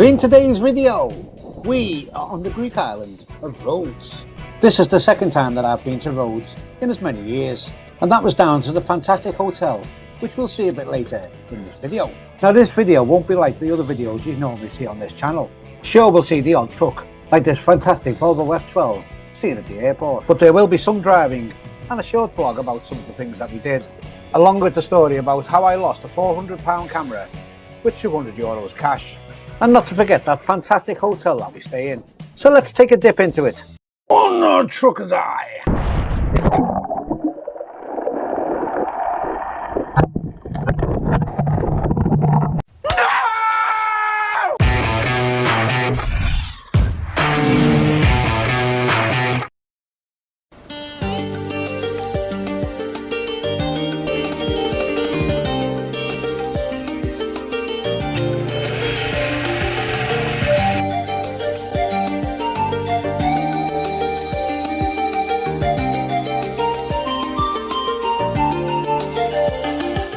In today's video, we are on the Greek island of Rhodes. This is the second time that I've been to Rhodes in as many years, and that was down to the fantastic hotel, which we'll see a bit later in this video. Now this video won't be like the other videos you normally see on this channel. Sure, we'll see the odd truck, like this fantastic Volvo F12 seen at the airport, but there will be some driving and a short vlog about some of the things that we did, along with the story about how I lost a £400 camera with €200 cash. And not to forget that fantastic hotel that we stay in. So let's take a dip into it. On the trucker's eye!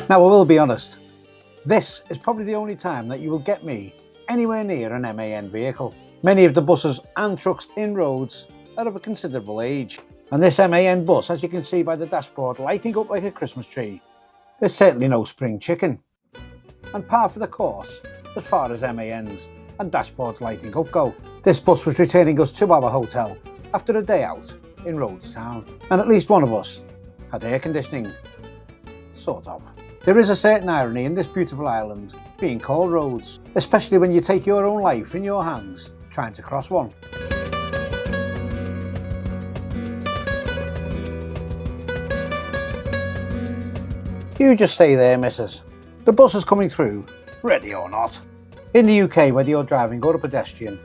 Now I will be honest, this is probably the only time that you will get me anywhere near an MAN vehicle. Many of the buses and trucks in Rhodes are of a considerable age, and this MAN bus, as you can see by the dashboard lighting up like a Christmas tree, is certainly no spring chicken, and par for the course as far as MANs and dashboards lighting up go. This bus was returning us to our hotel after a day out in Rhodes town, and at least one of us had air conditioning, sort of. There is a certain irony in this beautiful island being called Rhodes, especially when you take your own life in your hands trying to cross one. You just stay there, missus. The bus is coming through, ready or not. In the UK, whether you're driving or a pedestrian,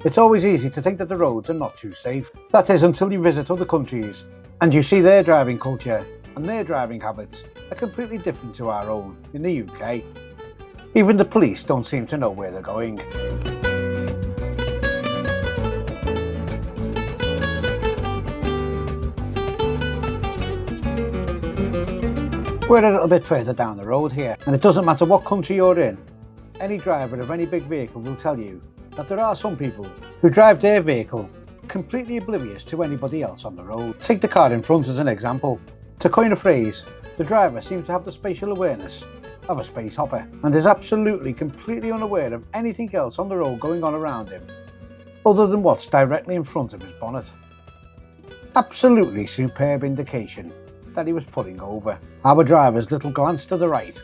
it's always easy to think that the roads are not too safe. That is until you visit other countries and you see their driving culture and their driving habits are completely different to our own in the UK. Even the police don't seem to know where they're going. We're a little bit further down the road here, and it doesn't matter what country you're in, any driver of any big vehicle will tell you that there are some people who drive their vehicle completely oblivious to anybody else on the road. Take the car in front as an example. To coin a phrase, the driver seems to have the spatial awareness of a space hopper and is absolutely completely unaware of anything else on the road going on around him other than what's directly in front of his bonnet. Absolutely superb indication that he was pulling over. Our driver's little glance to the right,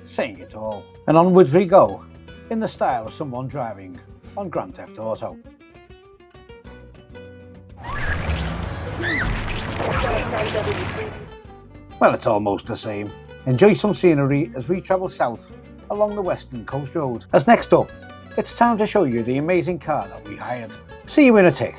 saying it all. And onwards we go, in the style of someone driving on Grand Theft Auto. Well, it's almost the same. Enjoy some scenery as we travel south along the Western Coast Road. As next up, it's time to show you the amazing car that we hired. See you in a tick.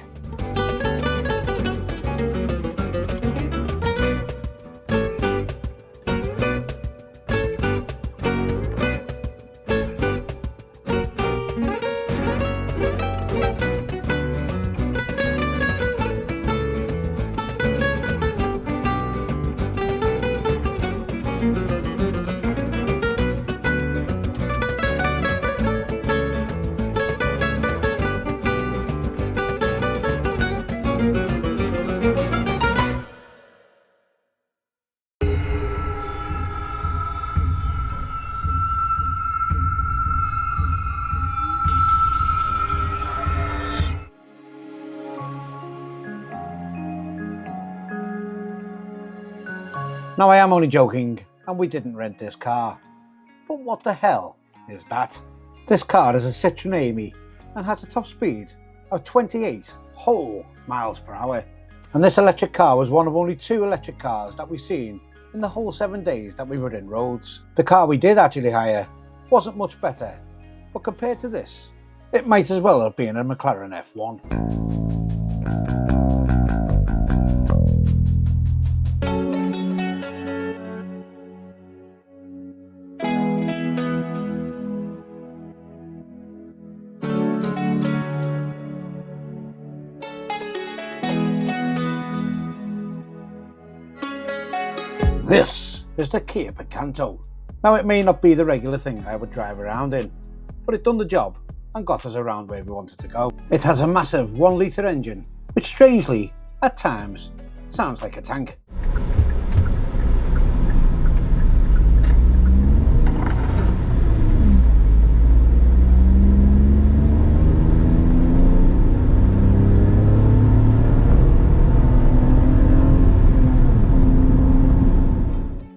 Now I am only joking, and we didn't rent this car. But what the hell is that? This car is a Citroen Amy and has a top speed of 28 whole miles per hour. And this electric car was one of only 2 electric cars that we've seen in the whole 7 days that we were in Rhodes. The car we did actually hire wasn't much better, but compared to this, it might as well have been a McLaren F1. This is the Kia Picanto. Now it may not be the regular thing I would drive around in, but it done the job and got us around where we wanted to go. It has a massive 1 litre engine, which strangely, at times, sounds like a tank.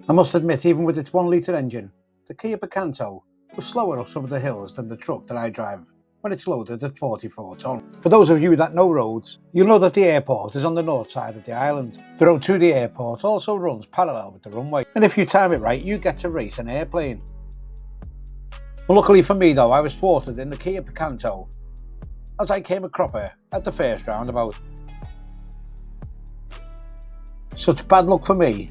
I must admit, even with its 1 litre engine, the Kia Picanto was slower up some of the hills than the truck that I drive when it's loaded at 44 tonne. For those of you that know Rhodes, you'll know that the airport is on the north side of the island. The road to the airport also runs parallel with the runway, and if you time it right, you get to race an airplane. Well, luckily for me though, I was thwarted in the Kia Picanto as I came a cropper at the first roundabout. Such bad luck for me,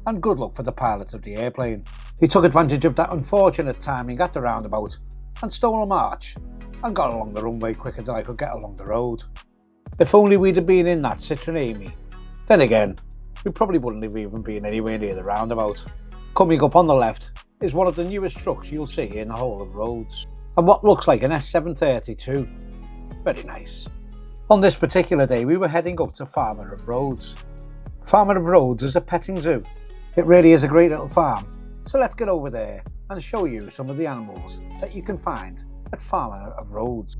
and good luck for the pilot of the airplane. He took advantage of that unfortunate timing at the roundabout and stole a march and got along the runway quicker than I could get along the road. If only we'd have been in that Citroen Amy. Then again, we probably wouldn't have even been anywhere near the roundabout. Coming up on the left is one of the newest trucks you'll see in the whole of Rhodes, and what looks like an S730 too. Very nice. On this particular day we were heading up to Farma of Rhodes. Farma of Rhodes is a petting zoo. It really is a great little farm, so let's get over there and show you some of the animals that you can find at Farma of Rhodes.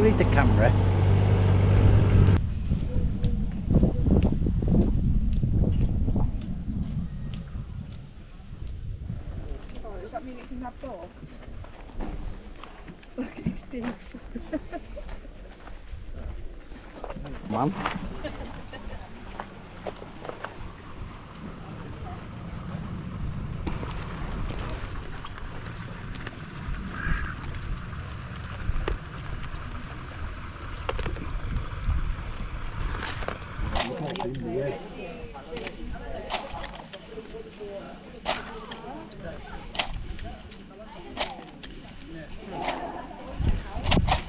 Read the camera. Oh, does that mean it can have dog? Look at his teeth. Mum.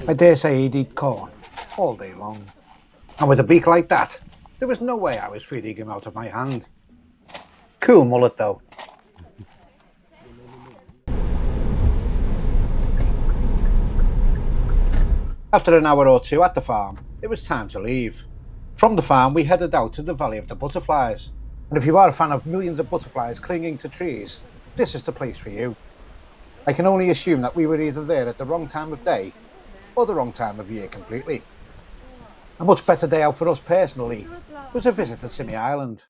I dare say he'd eat corn all day long. And with a beak like that, there was no way I was feeding him out of my hand. Cool mullet though. After an hour or two at the farm, it was time to leave. From the farm we headed out to the Valley of the Butterflies. And if you are a fan of millions of butterflies clinging to trees, this is the place for you. I can only assume that we were either there at the wrong time of day or the wrong time of year completely. A much better day out for us personally was a visit to Symi Island.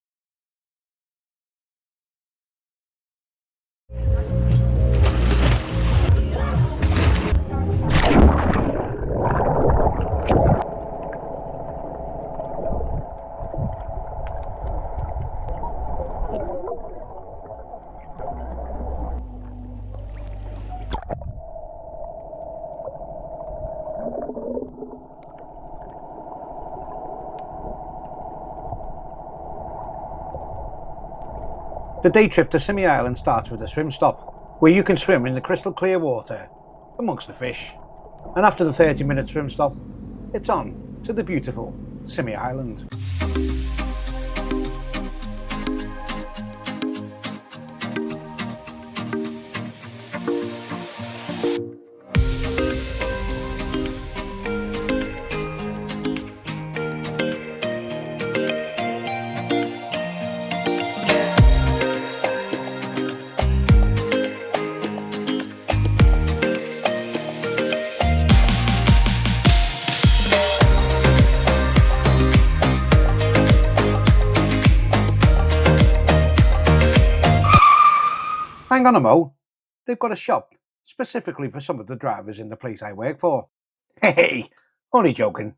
The day trip to Symi Island starts with a swim stop, where you can swim in the crystal clear water amongst the fish. And after the 30-minute swim stop, it's on to the beautiful Symi Island. Hang on a mo, they've got a shop specifically for some of the drivers in the place I work for. Hey, only joking.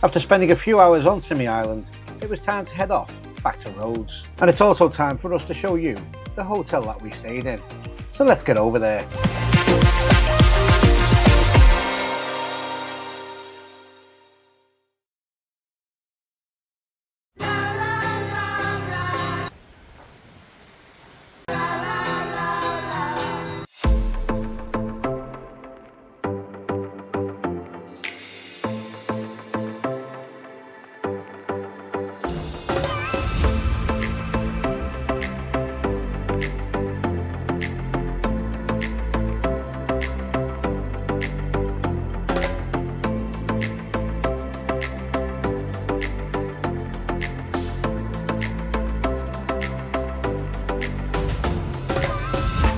After spending a few hours on Symi Island, it was time to head off back to Rhodes. And it's also time for us to show you the hotel that we stayed in. So let's get over there.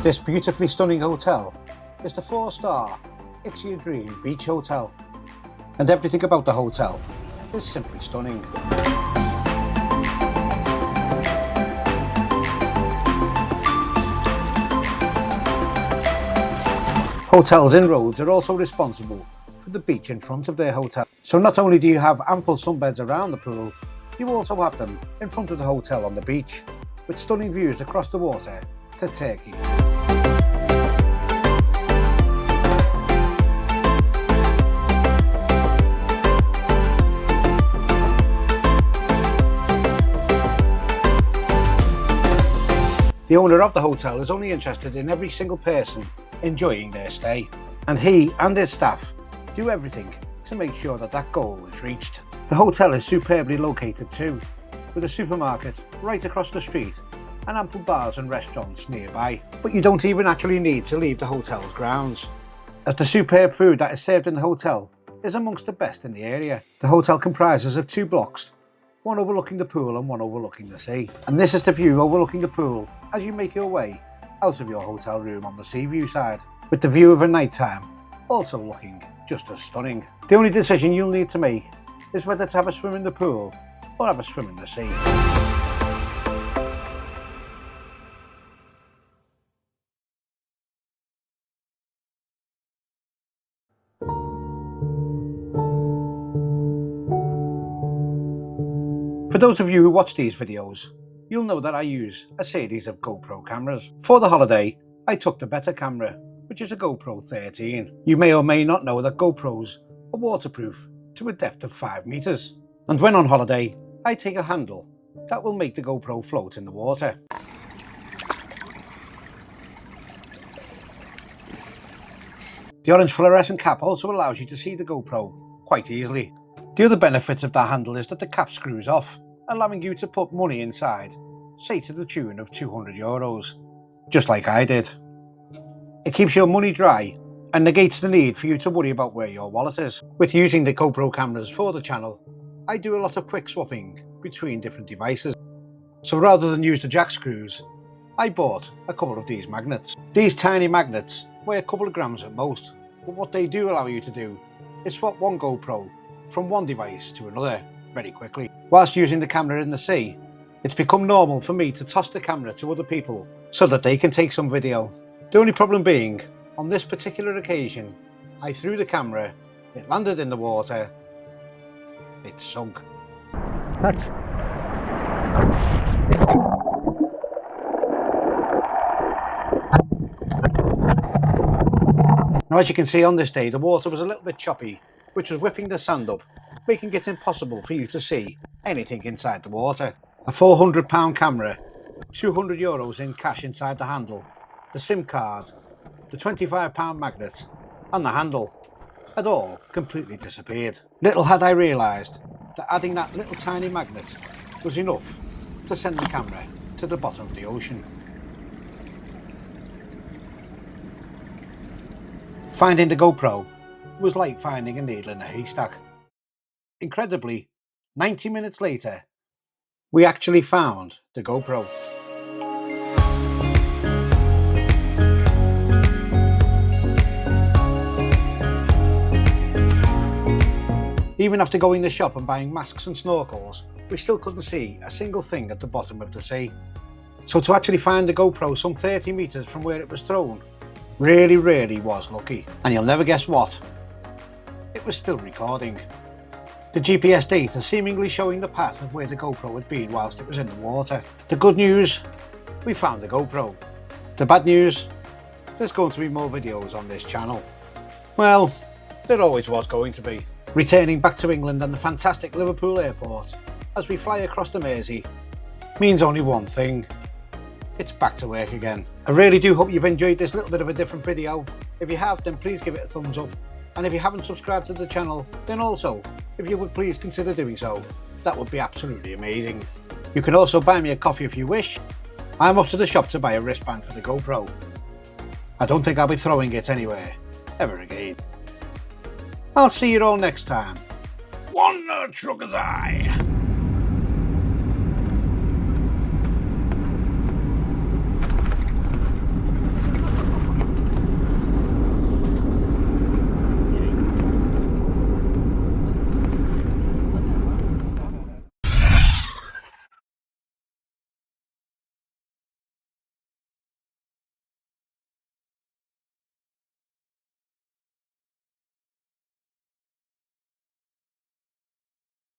This beautifully stunning hotel is the 4-star IXIA DREAM Beach Hotel, and everything about the hotel is simply stunning. Hotels in Rhodes are also responsible for the beach in front of their hotel, so not only do you have ample sunbeds around the pool, you also have them in front of the hotel on the beach, with stunning views across the water to Turkey. The owner of the hotel is only interested in every single person enjoying their stay, and he and his staff do everything to make sure that that goal is reached. The hotel is superbly located too, with a supermarket right across the street and ample bars and restaurants nearby. But you don't even actually need to leave the hotel's grounds, as the superb food that is served in the hotel is amongst the best in the area. The hotel comprises of 2 blocks, one overlooking the pool and one overlooking the sea. And this is the view overlooking the pool as you make your way out of your hotel room on the sea view side, with the view of a nighttime also looking just as stunning. The only decision you'll need to make is whether to have a swim in the pool or have a swim in the sea. For those of you who watch these videos, you'll know that I use a series of GoPro cameras. For the holiday, I took the better camera, which is a GoPro 13. You may or may not know that GoPros are waterproof to a depth of 5 meters. And when on holiday, I take a handle that will make the GoPro float in the water. The orange fluorescent cap also allows you to see the GoPro quite easily. The other benefit of that handle is that the cap screws off, allowing you to put money inside, say to the tune of €200, just like I did. It keeps your money dry and negates the need for you to worry about where your wallet is. With using the GoPro cameras for the channel, I do a lot of quick swapping between different devices. So rather than use the jack screws, I bought a couple of these magnets. These tiny magnets weigh a couple of grams at most, but what they do allow you to do is swap one GoPro from one device to another very quickly. Whilst using the camera in the sea, it's become normal for me to toss the camera to other people so that they can take some video. The only problem being, on this particular occasion, I threw the camera, it landed in the water, it sunk. Now, as you can see on this day, the water was a little bit choppy, which was whipping the sand up, making it impossible for you to see anything inside the water. A £400 camera, €200 in cash inside the handle, the SIM card, the £25 magnet and the handle had all completely disappeared. Little had I realised that adding that little tiny magnet was enough to send the camera to the bottom of the ocean. Finding the GoPro was like finding a needle in a haystack. Incredibly, 90 minutes later, we actually found the GoPro. Even after going to the shop and buying masks and snorkels, we still couldn't see a single thing at the bottom of the sea. So to actually find the GoPro some 30 metres from where it was thrown really was lucky. And you'll never guess what? It was still recording. The GPS data seemingly showing the path of where the GoPro had been whilst it was in the water. The good news, we found the GoPro. The bad news, there's going to be more videos on this channel. Well, there always was going to be. Returning back to England and the fantastic Liverpool airport as we fly across the Mersey means only one thing. It's back to work again. I really do hope you've enjoyed this little bit of a different video. If you have, then please give it a thumbs up. And if you haven't subscribed to the channel, then also, if you would please consider doing so. That would be absolutely amazing. You can also buy me a coffee if you wish. I'm off to the shop to buy a wristband for the GoPro. I don't think I'll be throwing it anywhere, ever again. I'll see you all next time. One trucker's eye.